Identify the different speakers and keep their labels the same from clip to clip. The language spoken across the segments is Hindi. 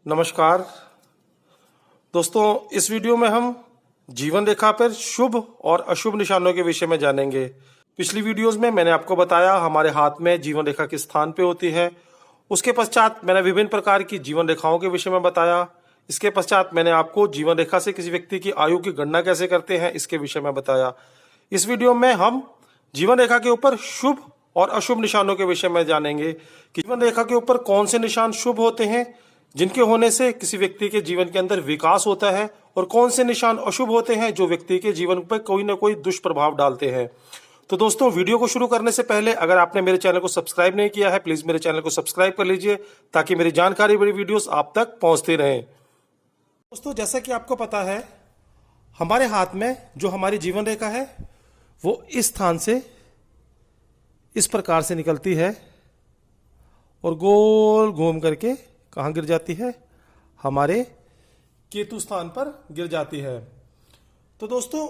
Speaker 1: नमस्कार दोस्तों, इस वीडियो में हम जीवन रेखा पर शुभ और अशुभ निशानों के विषय में जानेंगे। पिछली वीडियोस में मैंने आपको बताया हमारे हाथ में जीवन रेखा किस स्थान पे होती है। उसके पश्चात मैंने विभिन्न प्रकार की जीवन रेखाओं के विषय में बताया। इसके पश्चात मैंने आपको जीवन रेखा से किसी व्यक्ति की आयु की गणना कैसे करते हैं इसके विषय में बताया। इस वीडियो में हम जीवन रेखा के ऊपर शुभ और अशुभ निशानों के विषय में जानेंगे कि जीवन रेखा के ऊपर कौन से निशान शुभ होते हैं जिनके होने से किसी व्यक्ति के जीवन के अंदर विकास होता है, और कौन से निशान अशुभ होते हैं जो व्यक्ति के जीवन पर कोई ना कोई दुष्प्रभाव डालते हैं। तो दोस्तों, वीडियो को शुरू करने से पहले अगर आपने मेरे चैनल को सब्सक्राइब नहीं किया है, प्लीज मेरे चैनल को सब्सक्राइब कर लीजिए ताकि मेरी जानकारी बड़ी वीडियोस आप तक पहुंचती रहें। दोस्तों, जैसा कि आपको पता है, हमारे हाथ में जो हमारी जीवन रेखा है वो इस स्थान से इस प्रकार से निकलती है और गोल घूम करके कहाँ गिर जाती है? हमारे केतु स्थान पर गिर जाती है। तो दोस्तों,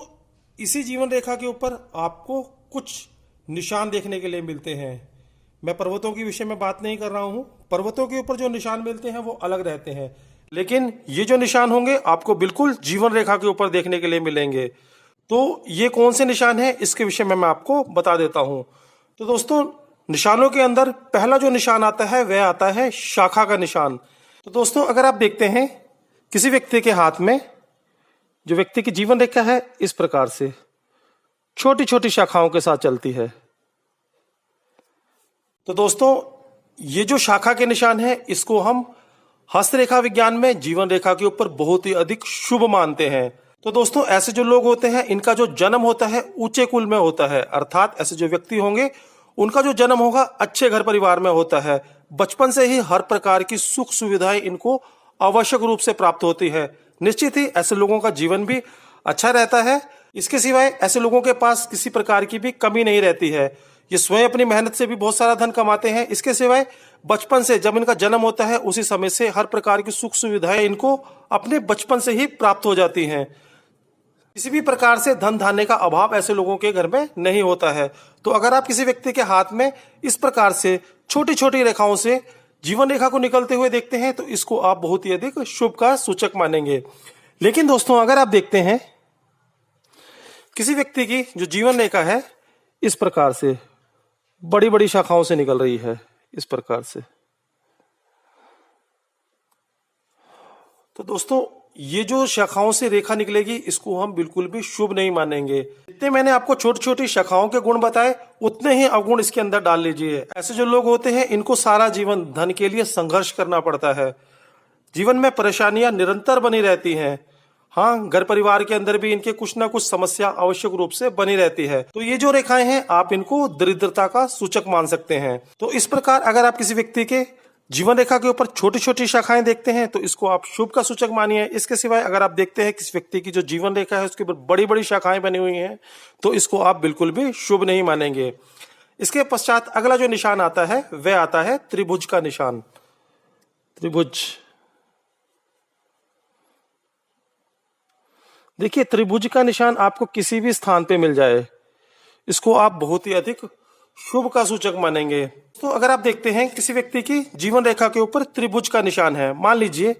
Speaker 1: इसी जीवन रेखा के ऊपर आपको कुछ निशान देखने के लिए मिलते हैं। मैं पर्वतों के विषय में बात नहीं कर रहा हूं। पर्वतों के ऊपर जो निशान मिलते हैं वो अलग रहते हैं, लेकिन ये जो निशान होंगे आपको बिल्कुल जीवन रेखा के ऊपर देखने के लिए मिलेंगे। तो ये कौन से निशान है इसके विषय में मैं आपको बता देता हूं। तो दोस्तों, निशानों के अंदर पहला जो निशान आता है वह आता है शाखा का निशान। तो दोस्तों, अगर आप देखते हैं किसी व्यक्ति के हाथ में जो व्यक्ति की जीवन रेखा है इस प्रकार से छोटी छोटी शाखाओं के साथ चलती है। तो दोस्तों, ये जो शाखा के निशान है इसको हम हस्तरेखा विज्ञान में जीवन रेखा के ऊपर बहुत ही अधिक शुभ मानते हैं। तो दोस्तों, ऐसे जो लोग होते हैं इनका जो जन्म होता है ऊंचे कुल में होता है, अर्थात ऐसे जो व्यक्ति होंगे उनका जो जन्म होगा अच्छे घर परिवार में होता है। बचपन से ही हर प्रकार की सुख सुविधाएं इनको आवश्यक रूप से प्राप्त होती है। निश्चित ही ऐसे लोगों का जीवन भी अच्छा रहता है। इसके सिवाय ऐसे लोगों के पास किसी प्रकार की भी कमी नहीं रहती है। ये स्वयं अपनी मेहनत से भी बहुत सारा धन कमाते हैं। इसके सिवाय बचपन से जब इनका जन्म होता है उसी समय से हर प्रकार की सुख सुविधाएं इनको अपने बचपन से ही प्राप्त हो जाती हैं। किसी भी प्रकार से धन धान्य का अभाव ऐसे लोगों के घर में नहीं होता है। तो अगर आप किसी व्यक्ति के हाथ में इस प्रकार से छोटी छोटी रेखाओं से जीवन रेखा को निकलते हुए देखते हैं तो इसको आप बहुत ही अधिक शुभ का सूचक मानेंगे। लेकिन दोस्तों, अगर आप देखते हैं किसी व्यक्ति की जो जीवन रेखा है इस प्रकार से बड़ी बड़ी शाखाओं से निकल रही है इस प्रकार से, तो दोस्तों ये जो शाखाओं से रेखा निकलेगी इसको हम बिल्कुल भी शुभ नहीं मानेंगे। जितने मैंने आपको छोटी छोटी शाखाओं के गुण बताए उतने ही अवगुण इसके अंदर डाल लीजिए। ऐसे जो लोग होते हैं इनको सारा जीवन धन के लिए संघर्ष करना पड़ता है। जीवन में परेशानियां निरंतर बनी रहती हैं। हाँ, घर परिवार के अंदर भी इनके कुछ ना कुछ समस्या आवश्यक रूप से बनी रहती है। तो ये जो रेखाएं हैं आप इनको दरिद्रता का सूचक मान सकते हैं। तो इस प्रकार अगर आप किसी व्यक्ति के जीवन रेखा के ऊपर छोटी छोटी शाखाएं देखते हैं तो इसको आप शुभ का सूचक मानिए। इसके सिवाय अगर आप देखते हैं किसी व्यक्ति की जो जीवन रेखा है उसके ऊपर बड़ी बड़ी शाखाएं बनी हुई हैं तो इसको आप बिल्कुल भी शुभ नहीं मानेंगे। इसके पश्चात अगला जो निशान आता है वह आता है त्रिभुज का निशान। त्रिभुज, देखिए त्रिभुज का निशान आपको किसी भी स्थान पे मिल जाए इसको आप बहुत ही अधिक शुभ का सूचक मानेंगे। तो अगर आप देखते हैं किसी व्यक्ति की जीवन रेखा के ऊपर त्रिभुज का निशान है, मान लीजिए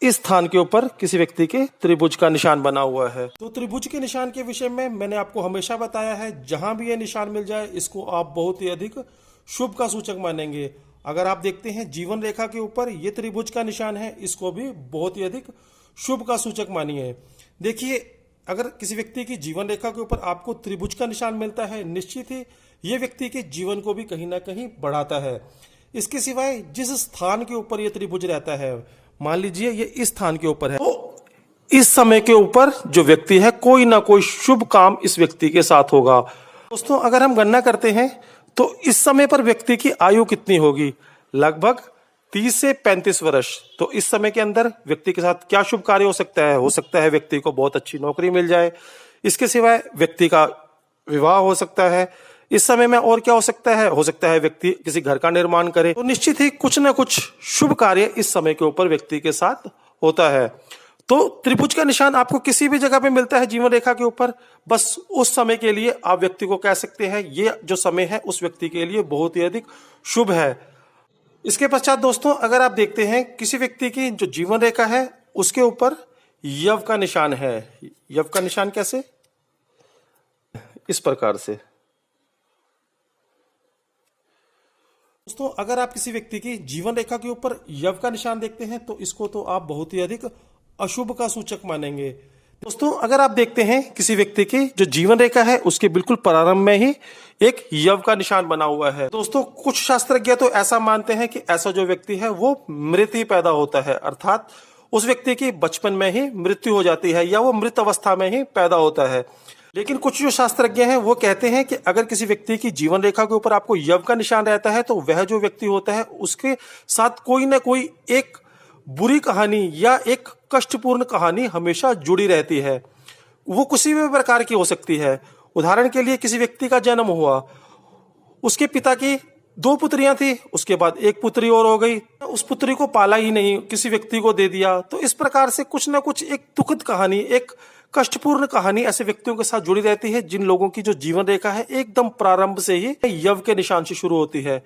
Speaker 1: इस स्थान के ऊपर किसी व्यक्ति के त्रिभुज का निशान बना हुआ है, तो त्रिभुज के निशान के विषय में मैंने आपको हमेशा बताया है जहां भी ये निशान मिल जाए इसको आप बहुत ही अधिक शुभ का सूचक मानेंगे। अगर आप देखते हैं जीवन रेखा के ऊपर ये त्रिभुज का निशान है इसको भी बहुत ही अधिक शुभ का सूचक मानिए। देखिए, अगर किसी व्यक्ति की जीवन रेखा के ऊपर आपको त्रिभुज का निशान मिलता है निश्चित ही ये व्यक्ति के जीवन को भी कहीं ना कहीं बढ़ाता है। इसके सिवाय जिस स्थान के ऊपर ये त्रिभुज रहता है, मान लीजिए ये इस स्थान के ऊपर है, तो इस समय के ऊपर जो व्यक्ति है कोई ना कोई शुभ काम इस व्यक्ति के साथ होगा। दोस्तों, अगर हम गणना करते हैं तो इस समय पर व्यक्ति की आयु कितनी होगी? लगभग 30 से 35 वर्ष। तो इस समय के अंदर व्यक्ति के साथ क्या शुभ कार्य हो सकता है? हो सकता है व्यक्ति को बहुत अच्छी नौकरी मिल जाए। इसके सिवाय व्यक्ति का विवाह हो सकता है। इस समय में और क्या हो सकता है? हो सकता है व्यक्ति किसी घर का निर्माण करे। तो निश्चित ही कुछ ना कुछ शुभ कार्य इस समय के ऊपर व्यक्ति के साथ होता है। तो त्रिभुज का निशान आपको किसी भी जगह पे मिलता है जीवन रेखा के ऊपर, बस उस समय के लिए आप व्यक्ति को कह सकते हैं ये जो समय है उस व्यक्ति के लिए बहुत ही अधिक शुभ है। इसके पश्चात दोस्तों अगर आप देखते हैं किसी व्यक्ति की जो जीवन रेखा है उसके ऊपर यव का निशान है। यव का निशान कैसे? इस प्रकार से। दोस्तों अगर आप किसी व्यक्ति की जीवन रेखा के ऊपर यव का निशान देखते हैं तो इसको तो आप बहुत ही अधिक अशुभ का सूचक मानेंगे। दोस्तों अगर आप देखते हैं किसी व्यक्ति की जो जीवन रेखा है उसके बिल्कुल प्रारंभ में ही एक यव का निशान बना हुआ है। दोस्तों कुछ शास्त्रज्ञ तो ऐसा मानते हैं कि ऐसा जो व्यक्ति है वो मृत ही पैदा होता है, अर्थात उस व्यक्ति की बचपन में ही मृत्यु हो जाती है या वो मृत अवस्था में ही पैदा होता है। लेकिन कुछ जो शास्त्रज्ञ हैं वो कहते हैं कि अगर किसी व्यक्ति की जीवन रेखा के ऊपर आपको यव का निशान रहता है तो वह जो व्यक्ति होता है उसके साथ कोई ना कोई एक बुरी कहानी या एक कष्टपूर्ण कहानी हमेशा जुड़ी रहती है। वो किसी भी प्रकार की हो सकती है। उदाहरण के लिए किसी व्यक्ति का जन्म हुआ, उसके पिता की 2 पुत्रियां थी, उसके बाद एक पुत्री और हो गई, उस पुत्री को पाला ही नहीं, किसी व्यक्ति को दे दिया। तो इस प्रकार से कुछ ना कुछ एक दुखद कहानी, एक कष्टपूर्ण कहानी ऐसे व्यक्तियों के साथ जुड़ी रहती है जिन लोगों की जो जीवन रेखा है एकदम प्रारंभ से ही यव के निशान से शुरू होती है।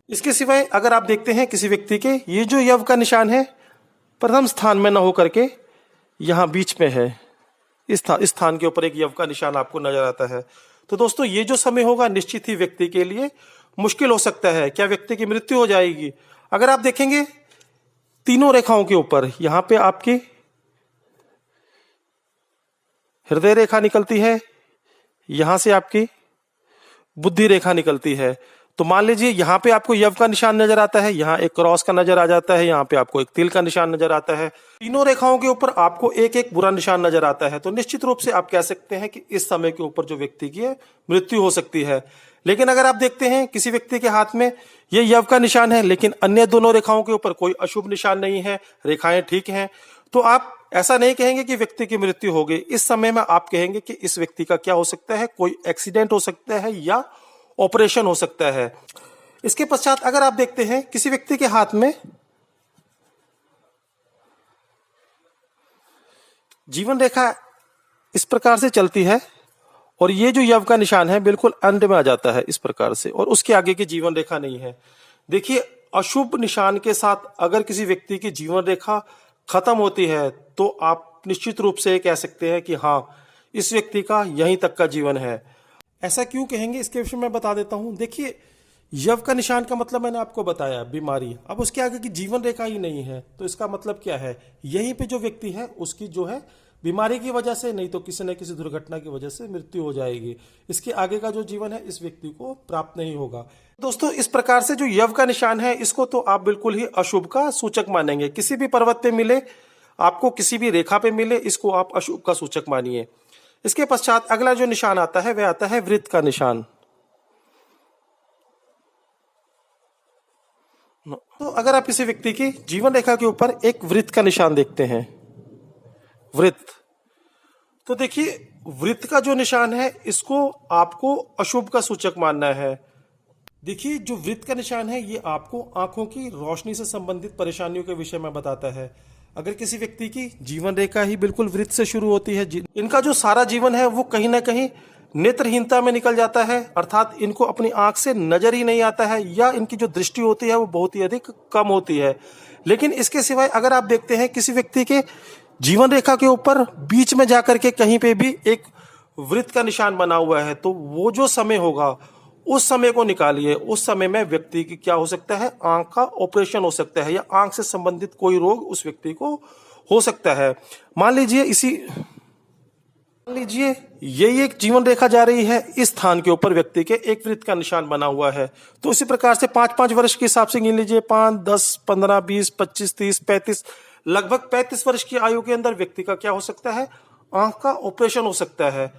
Speaker 1: इसके सिवाय अगर आप देखते हैं किसी व्यक्ति के ये जो यव का निशान है प्रथम स्थान में न होकर के यहाँ बीच में है, इस स्थान के ऊपर एक यव का निशान आपको नजर आता है, तो दोस्तों ये जो समय होगा निश्चित ही व्यक्ति के लिए मुश्किल हो सकता है। क्या व्यक्ति की मृत्यु हो जाएगी? अगर आप देखेंगे तीनों रेखाओं के ऊपर यहाँ पे आपकी हृदय रेखा निकलती है, यहां से आपकी बुद्धि रेखा निकलती है। तो मान लीजिए यहाँ पे आपको यव का निशान नजर आता है, यहाँ एक क्रॉस का नजर आ जाता है, यहाँ पे आपको एक तिल का निशान नजर आता है, तीनों रेखाओं के ऊपर आपको एक एक बुरा निशान नजर आता है, तो निश्चित रूप से आप कह सकते हैं कि इस समय के ऊपर जो व्यक्ति की है मृत्यु हो सकती है। लेकिन अगर आप देखते हैं किसी व्यक्ति के हाथ में ये यव का निशान है लेकिन अन्य दोनों रेखाओं के ऊपर कोई अशुभ निशान नहीं है, रेखाएं ठीक हैं, तो आप ऐसा नहीं कहेंगे कि व्यक्ति की मृत्यु हो गई। इस समय में आप कहेंगे कि इस व्यक्ति का क्या हो सकता है, कोई एक्सीडेंट हो सकता है या ऑपरेशन हो सकता है। इसके पश्चात अगर आप देखते हैं किसी व्यक्ति के हाथ में जीवन रेखा इस प्रकार से चलती है और ये जो यव का निशान है बिल्कुल अंत में आ जाता है इस प्रकार से, और उसके आगे की जीवन रेखा नहीं है। देखिए अशुभ निशान के साथ अगर किसी व्यक्ति की जीवन रेखा खत्म होती है तो आप निश्चित रूप से कह सकते हैं कि हाँ इस व्यक्ति का यहीं तक का जीवन है। ऐसा क्यों कहेंगे इसके विषय में बता देता हूं। देखिए यव का निशान का मतलब मैंने आपको बताया बीमारी, अब उसके आगे की जीवन रेखा ही नहीं है तो इसका मतलब क्या है, यहीं पे जो व्यक्ति है उसकी जो है बीमारी की वजह से नहीं तो किसी न किसी दुर्घटना की वजह से मृत्यु हो जाएगी। इसके आगे का जो जीवन है इस व्यक्ति को प्राप्त नहीं होगा। दोस्तों इस प्रकार से जो यव का निशान है इसको तो आप बिल्कुल ही अशुभ का सूचक मानेंगे। किसी भी पर्वत पे मिले आपको, किसी भी रेखा पे मिले, इसको आप अशुभ का सूचक मानिए। इसके पश्चात अगला जो निशान आता है वह आता है वृत्त का निशान। तो अगर आप किसी व्यक्ति की जीवन रेखा के ऊपर एक वृत्त का निशान देखते हैं, वृत्त, तो देखिए वृत्त का जो निशान है इसको आपको अशुभ का सूचक मानना है। देखिए जो वृत्त का निशान है ये आपको आंखों की रोशनी से संबंधित परेशानियों के विषय में बताता है। अगर किसी व्यक्ति की जीवन रेखा ही बिल्कुल वृत्त से शुरू होती है, इनका जो सारा जीवन है वो कहीं ना कहीं नेत्रहीनता में निकल जाता है, अर्थात इनको अपनी आंख से नजर ही नहीं आता है या इनकी जो दृष्टि होती है वो बहुत ही अधिक कम होती है। लेकिन इसके सिवाय अगर आप देखते हैं किसी व्यक्ति के जीवन रेखा के ऊपर बीच में जाकर के कहीं पे भी एक वृत्त का निशान बना हुआ है तो वो जो समय होगा उस समय को निकालिए। उस समय में व्यक्ति की क्या हो सकता है, आंख का ऑपरेशन हो सकता है या आंख से संबंधित कोई रोग उस व्यक्ति को हो सकता है। मान लीजिए ये एक जीवन रेखा जा रही है, इस स्थान के ऊपर व्यक्ति के एक वृत्त का निशान बना हुआ है। तो इसी प्रकार से 5-5 वर्ष के हिसाब से गिन लीजिए, 5, 10, 15, 20, 25, 30, 35, लगभग 35 वर्ष की आयु के अंदर व्यक्ति का क्या हो सकता है, आंख का ऑपरेशन हो सकता है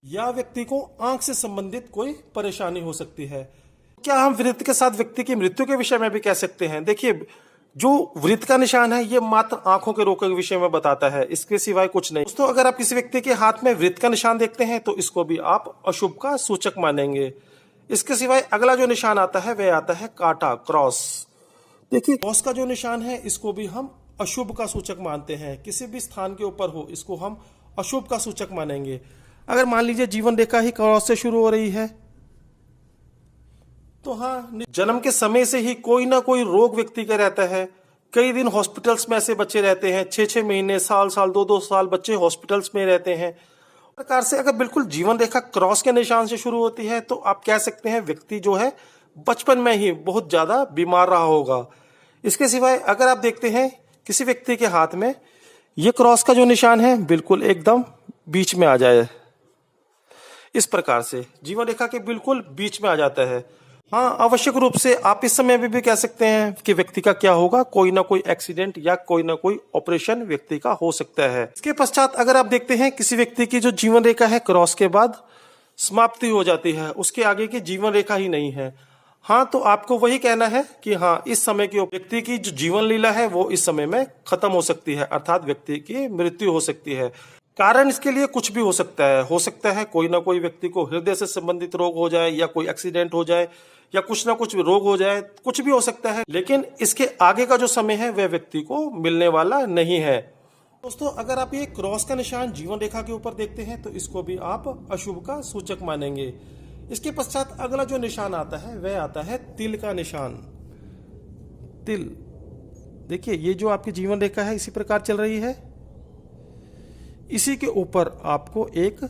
Speaker 1: या व्यक्ति को आंख से संबंधित कोई परेशानी हो सकती है। क्या हम वृत्त के साथ व्यक्ति की मृत्यु के विषय में भी कह सकते हैं? देखिए जो वृत्त का निशान है ये मात्र आंखों के रोग के विषय में बताता है, इसके सिवाय कुछ नहीं। दोस्तों अगर आप किसी व्यक्ति के हाथ में वृत्त का निशान देखते हैं तो इसको भी आप अशुभ का सूचक मानेंगे। इसके सिवाय अगला जो निशान आता है वह आता है कांटा, क्रॉस। देखिए क्रॉस का जो निशान है इसको भी हम अशुभ का सूचक मानते हैं। किसी भी स्थान के ऊपर हो इसको हम अशुभ का सूचक मानेंगे। अगर मान लीजिए जीवन रेखा ही क्रॉस से शुरू हो रही है तो हाँ, जन्म के समय से ही कोई ना कोई रोग व्यक्ति का रहता है। कई दिन हॉस्पिटल्स में ऐसे बच्चे रहते हैं, 6-6 महीने, साल साल, 2-2 साल बच्चे हॉस्पिटल्स में रहते हैं। प्रकार से अगर बिल्कुल जीवन रेखा क्रॉस के निशान से शुरू होती है तो आप कह सकते हैं व्यक्ति जो है बचपन में ही बहुत ज्यादा बीमार रहा होगा। इसके सिवाय अगर आप देखते हैं किसी व्यक्ति के हाथ में ये क्रॉस का जो निशान है बिल्कुल एकदम बीच में आ जाए, इस प्रकार से जीवन रेखा के बिल्कुल बीच में आ जाता है, हाँ, आवश्यक रूप से आप इस समय भी कह सकते हैं कि व्यक्ति का क्या होगा, कोई ना कोई एक्सीडेंट या कोई ना कोई ऑपरेशन व्यक्ति का हो सकता है। इसके पश्चात अगर आप देखते हैं किसी व्यक्ति की जो जीवन रेखा है क्रॉस के बाद समाप्ति हो जाती है, उसके आगे की जीवन रेखा ही नहीं है, हाँ, तो आपको वही कहना है कि हाँ, इस समय की व्यक्ति की जो जीवन लीला है वो इस समय में खत्म हो सकती है, अर्थात व्यक्ति की मृत्यु हो सकती है। कारण इसके लिए कुछ भी हो सकता है कोई ना कोई व्यक्ति को हृदय से संबंधित रोग हो जाए या कोई एक्सीडेंट हो जाए या कुछ ना कुछ रोग हो जाए, कुछ भी हो सकता है, लेकिन इसके आगे का जो समय है वह व्यक्ति को मिलने वाला नहीं है। दोस्तों, अगर आप ये क्रॉस का निशान जीवन रेखा के ऊपर देखते हैं तो इसको भी आप अशुभ का सूचक मानेंगे। इसके पश्चात अगला जो निशान आता है वह आता है तिल का निशान। तिल, देखिए ये जो आपकी जीवन रेखा है इसी प्रकार चल रही है, इसी के ऊपर आपको एक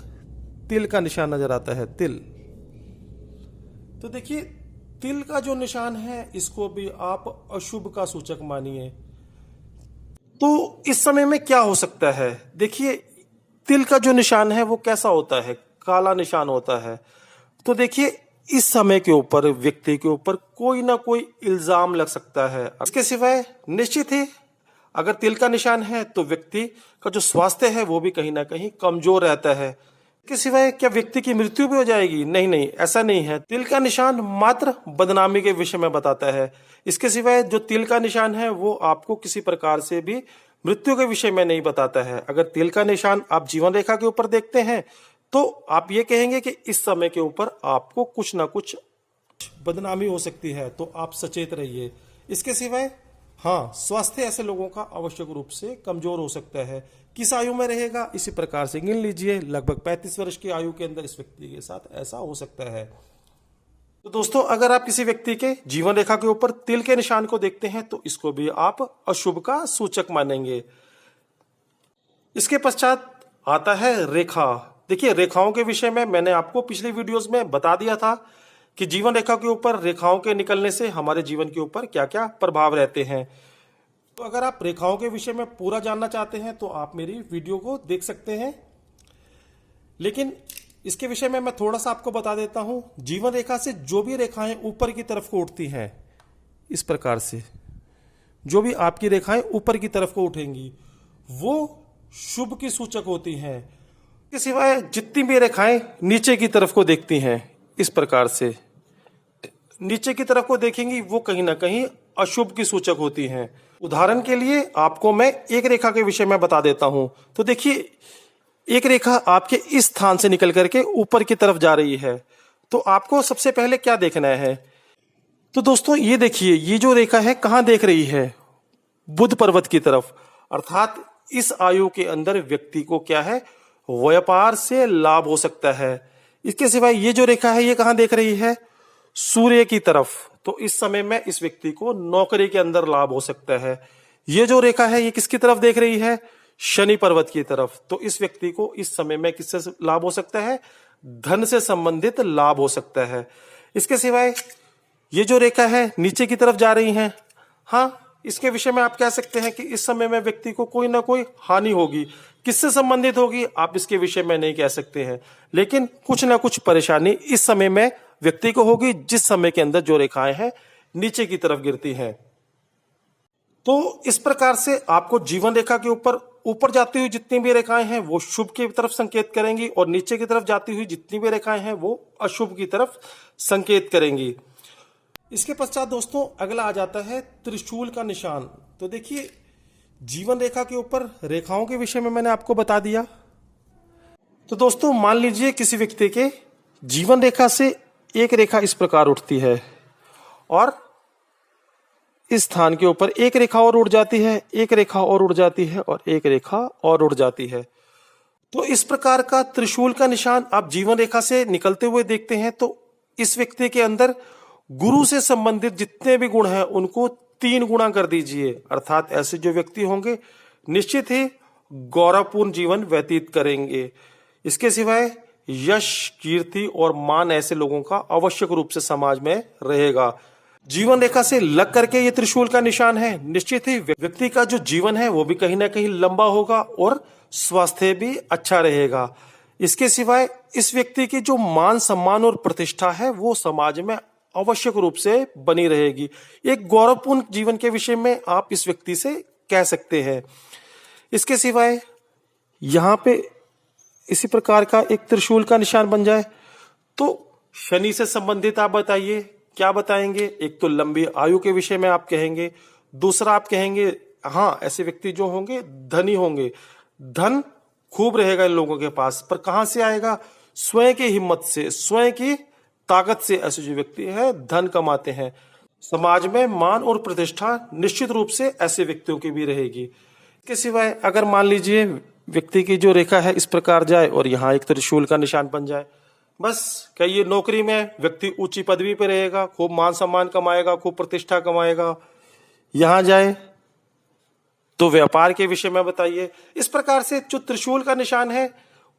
Speaker 1: तिल का निशान नजर आता है, तिल। तो देखिए तिल का जो निशान है इसको भी आप अशुभ का सूचक मानिए। तो इस समय में क्या हो सकता है, देखिए तिल का जो निशान है वो कैसा होता है, काला निशान होता है। तो देखिए इस समय के ऊपर व्यक्ति के ऊपर कोई ना कोई इल्जाम लग सकता है। इसके सिवाय निश्चित ही अगर तिल का निशान है तो व्यक्ति का जो स्वास्थ्य है वो भी कहीं ना कहीं कमजोर रहता है। इसके सिवाय क्या व्यक्ति की मृत्यु भी हो जाएगी? नहीं नहीं, ऐसा नहीं है। तिल का निशान मात्र बदनामी के विषय में बताता है। इसके सिवाय जो तिल का निशान है वो आपको किसी प्रकार से भी मृत्यु के विषय में नहीं बताता है। अगर तिल का निशान आप जीवन रेखा के ऊपर देखते हैं तो आप ये कहेंगे कि इस समय के ऊपर आपको कुछ ना कुछ बदनामी हो सकती है, तो आप सचेत रहिए। इसके सिवाय हाँ, स्वास्थ्य ऐसे लोगों का आवश्यक रूप से कमजोर हो सकता है। किस आयु में रहेगा इसी प्रकार से गिन लीजिए, लगभग 35 वर्ष की आयु के अंदर इस व्यक्ति के साथ ऐसा हो सकता है। तो दोस्तों, अगर आप किसी व्यक्ति के जीवन रेखा के ऊपर तिल के निशान को देखते हैं तो इसको भी आप अशुभ का सूचक मानेंगे। इसके पश्चात आता है रेखा। देखिए रेखाओं के विषय में मैंने आपको पिछली वीडियोस में बता दिया था कि जीवन रेखा के ऊपर रेखाओं के निकलने से हमारे जीवन के ऊपर क्या क्या प्रभाव रहते हैं। तो अगर आप रेखाओं के विषय में पूरा जानना चाहते हैं तो आप मेरी वीडियो को देख सकते हैं, लेकिन इसके विषय में मैं थोड़ा सा आपको बता देता हूं। जीवन रेखा से जो भी रेखाएं ऊपर की तरफ को उठती हैं, इस प्रकार से जो भी आपकी रेखाएं ऊपर की तरफ को उठेंगी वो शुभ की सूचक होती हैं। इसके सिवाय जितनी भी रेखाएं नीचे की तरफ को देखती हैं, इस प्रकार से नीचे की तरफ को देखेंगी, वो कहीं ना कहीं अशुभ की सूचक होती हैं। उदाहरण के लिए आपको मैं एक रेखा के विषय में बता देता हूं। तो देखिए एक रेखा आपके इस स्थान से निकल करके ऊपर की तरफ जा रही है, तो आपको सबसे पहले क्या देखना है? तो दोस्तों ये देखिए, ये जो रेखा है कहां देख रही है? बुध पर्वत की तरफ। अर्थात इस आयु के अंदर व्यक्ति को क्या है, व्यापार से लाभ हो सकता है। इसके सिवाय ये जो रेखा है ये कहां देख रही है? सूर्य की तरफ। तो इस समय में इस व्यक्ति को नौकरी के अंदर लाभ हो सकता है। ये जो रेखा है ये किसकी तरफ देख रही है? शनि पर्वत की तरफ। तो इस व्यक्ति को इस समय में किससे लाभ हो सकता है? धन से संबंधित लाभ हो सकता है। इसके सिवाय ये जो रेखा है नीचे की तरफ जा रही है, हाँ, इसके विषय में आप कह सकते हैं कि इस समय में व्यक्ति को कोई ना कोई हानि होगी। किससे संबंधित होगी आप इसके विषय में नहीं कह सकते हैं, लेकिन कुछ ना कुछ परेशानी इस समय में व्यक्ति को होगी जिस समय के अंदर जो रेखाएं हैं नीचे की तरफ गिरती हैं। तो इस प्रकार से आपको जीवन रेखा के ऊपर जाती हुई जितनी भी रेखाएं हैं वो शुभ की तरफ संकेत करेंगी और नीचे की तरफ जाती हुई जितनी भी रेखाएं हैं वो अशुभ की तरफ संकेत करेंगी। इसके पश्चात दोस्तों अगला आ जाता है त्रिशूल का निशान। तो देखिए जीवन रेखा के ऊपर रेखाओं के विषय में मैंने आपको बता दिया। तो दोस्तों मान लीजिए किसी व्यक्ति के जीवन रेखा से एक रेखा इस प्रकार उठती है और इस स्थान के ऊपर एक रेखा और उड़ जाती है, एक रेखा और उड़ जाती है और एक रेखा और उड़ जाती है। तो इस प्रकार का त्रिशूल का निशान आप जीवन रेखा से निकलते हुए देखते हैं तो इस व्यक्ति के अंदर गुरु से संबंधित जितने भी गुण हैं उनको 3 गुना कर दीजिए। अर्थात ऐसे जो व्यक्ति होंगे निश्चित ही गौरवपूर्ण जीवन व्यतीत करेंगे। इसके सिवाय यश, कीर्ति और मान ऐसे लोगों का आवश्यक रूप से समाज में रहेगा। जीवन रेखा से लग करके ये त्रिशूल का निशान है। निश्चित ही व्यक्ति का जो जीवन है वो भी कहीं ना कहीं लंबा होगा और स्वास्थ्य भी अच्छा रहेगा। इसके सिवाय इस व्यक्ति की जो मान सम्मान और प्रतिष्ठा है वो समाज में आवश्यक रूप से बनी रहेगी। एक गौरवपूर्ण जीवन के विषय में आप इस व्यक्ति से कह सकते हैं। इसके सिवाय यहाँ पे इसी प्रकार का एक त्रिशूल का निशान बन जाए तो शनि से संबंधित आप बताइए, क्या बताएंगे? एक तो लंबी आयु के विषय में आप कहेंगे, दूसरा आप कहेंगे हाँ ऐसे व्यक्ति जो होंगे धनी होंगे, धन खूब रहेगा इन लोगों के पास, पर कहां से आएगा? स्वयं की हिम्मत से, स्वयं की ताकत से ऐसे जो व्यक्ति है धन कमाते हैं। समाज में मान और प्रतिष्ठा निश्चित रूप से ऐसे व्यक्तियों की भी रहेगी। इसके सिवाय अगर मान लीजिए व्यक्ति की जो रेखा है इस प्रकार जाए और यहाँ एक त्रिशूल का निशान बन जाए, बस कहिए नौकरी में व्यक्ति ऊंची पदवी पे रहेगा, खूब मान सम्मान कमाएगा, खूब प्रतिष्ठा कमाएगा। यहां जाए तो व्यापार के विषय में बताइए। इस प्रकार से जो त्रिशूल का निशान है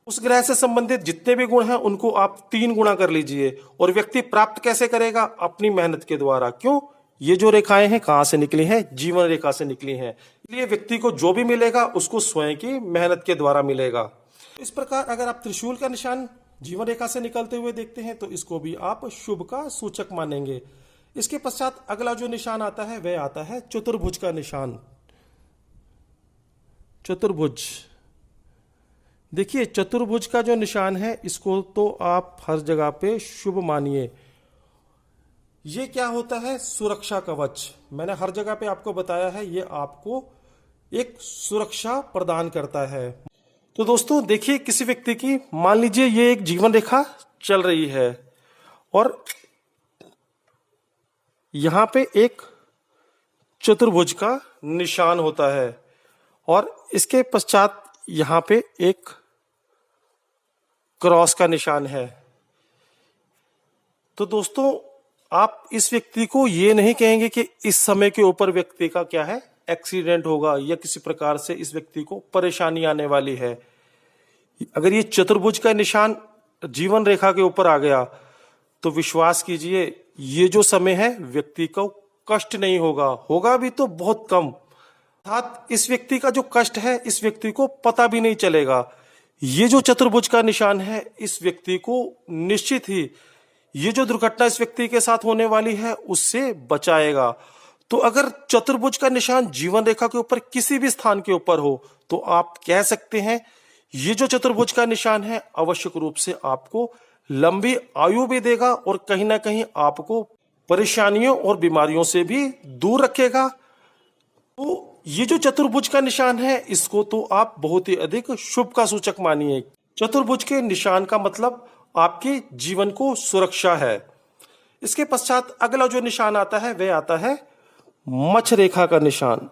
Speaker 1: उस ग्रह से संबंधित जितने भी गुण हैं उनको आप 3 गुना कर लीजिए। और व्यक्ति प्राप्त कैसे करेगा? अपनी मेहनत के द्वारा। क्यों? ये जो रेखाएं हैं कहां से निकली हैं? जीवन रेखा से निकली हैं। इसलिए व्यक्ति को जो भी मिलेगा उसको स्वयं की मेहनत के द्वारा मिलेगा। इस प्रकार अगर आप त्रिशूल का निशान जीवन रेखा से निकलते हुए देखते हैं तो इसको भी आप शुभ का सूचक मानेंगे। इसके पश्चात अगला जो निशान आता है वह आता है चतुर्भुज का निशान। चतुर्भुज, देखिए चतुर्भुज का जो निशान है इसको तो आप हर जगह पे शुभ मानिए। ये क्या होता है? सुरक्षा कवच। मैंने हर जगह पे आपको बताया है ये आपको एक सुरक्षा प्रदान करता है। तो दोस्तों देखिए किसी व्यक्ति की मान लीजिए ये एक जीवन रेखा चल रही है और यहां पे एक चतुर्भुज का निशान होता है और इसके पश्चात यहां पे एक क्रॉस का निशान है। तो दोस्तों आप इस व्यक्ति को ये नहीं कहेंगे कि इस समय के ऊपर व्यक्ति का क्या है एक्सीडेंट होगा या किसी प्रकार से इस व्यक्ति को परेशानी आने वाली है। अगर ये चतुर्भुज का निशान जीवन रेखा के ऊपर आ गया तो विश्वास कीजिए ये जो समय है व्यक्ति को कष्ट नहीं होगा, होगा भी तो बहुत कम। अर्थात इस व्यक्ति का जो कष्ट है इस व्यक्ति को पता भी नहीं चलेगा। ये जो चतुर्भुज का निशान है इस व्यक्ति को निश्चित ही ये जो दुर्घटना इस व्यक्ति के साथ होने वाली है उससे बचाएगा। तो अगर चतुर्भुज का निशान जीवन रेखा के ऊपर किसी भी स्थान के ऊपर हो तो आप कह सकते हैं ये जो चतुर्भुज का निशान है आवश्यक रूप से आपको लंबी आयु भी देगा और कहीं ना कहीं आपको परेशानियों और बीमारियों से भी दूर रखेगा। तो ये जो चतुर्भुज का निशान है इसको तो आप बहुत ही अधिक शुभ का सूचक मानिए। चतुर्भुज के निशान का मतलब आपके जीवन को सुरक्षा है। इसके पश्चात अगला जो निशान आता है वह आता है मछ रेखा का निशान।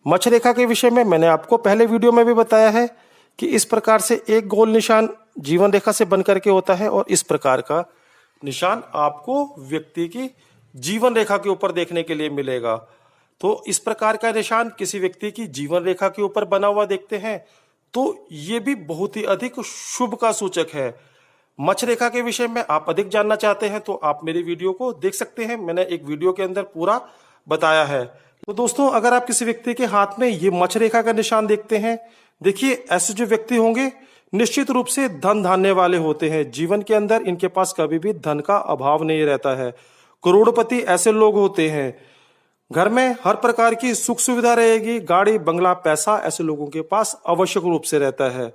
Speaker 1: मछ रेखा के विषय में मैंने आपको पहले वीडियो में भी बताया है कि इस प्रकार से एक गोल निशान जीवन रेखा से बन करके होता है और इस प्रकार का निशान आपको व्यक्ति की जीवन रेखा के ऊपर देखने के लिए मिलेगा। तो इस प्रकार का निशान किसी व्यक्ति की जीवन रेखा के ऊपर बना हुआ देखते हैं तो ये भी बहुत ही अधिक शुभ का सूचक है। मछ रेखा के विषय में आप अधिक जानना चाहते हैं तो आप मेरी वीडियो को देख सकते हैं, मैंने एक वीडियो के अंदर पूरा बताया है। तो दोस्तों अगर आप किसी व्यक्ति के हाथ में ये मछ रेखा का निशान देखते हैं, देखिए ऐसे जो व्यक्ति होंगे निश्चित रूप से धन धान्य वाले होते हैं। जीवन के अंदर इनके पास कभी भी धन का अभाव नहीं रहता है। करोड़पति ऐसे लोग होते हैं। घर में हर प्रकार की सुख सुविधा रहेगी, गाड़ी बंगला पैसा ऐसे लोगों के पास आवश्यक रूप से रहता है।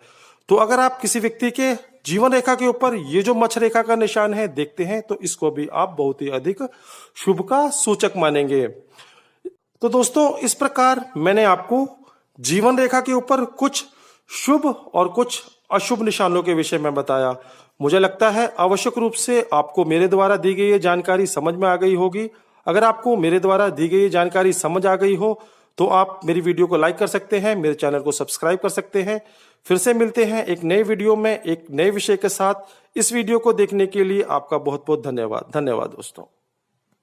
Speaker 1: तो अगर आप किसी व्यक्ति के जीवन रेखा के ऊपर ये जो मछ रेखा का निशान है देखते हैं तो इसको भी आप बहुत ही अधिक शुभ का सूचक मानेंगे। तो दोस्तों इस प्रकार मैंने आपको जीवन रेखा के ऊपर कुछ शुभ और कुछ अशुभ निशानों के विषय में बताया। मुझे लगता है आवश्यक रूप से आपको मेरे द्वारा दी गई ये जानकारी समझ में आ गई होगी। अगर आपको मेरे द्वारा दी गई जानकारी समझ आ गई हो तो आप मेरी वीडियो को लाइक कर सकते हैं, मेरे चैनल को सब्सक्राइब कर सकते हैं। फिर से मिलते हैं एक नए वीडियो में एक नए विषय के साथ। इस वीडियो को देखने के लिए आपका बहुत बहुत धन्यवाद। धन्यवाद दोस्तों।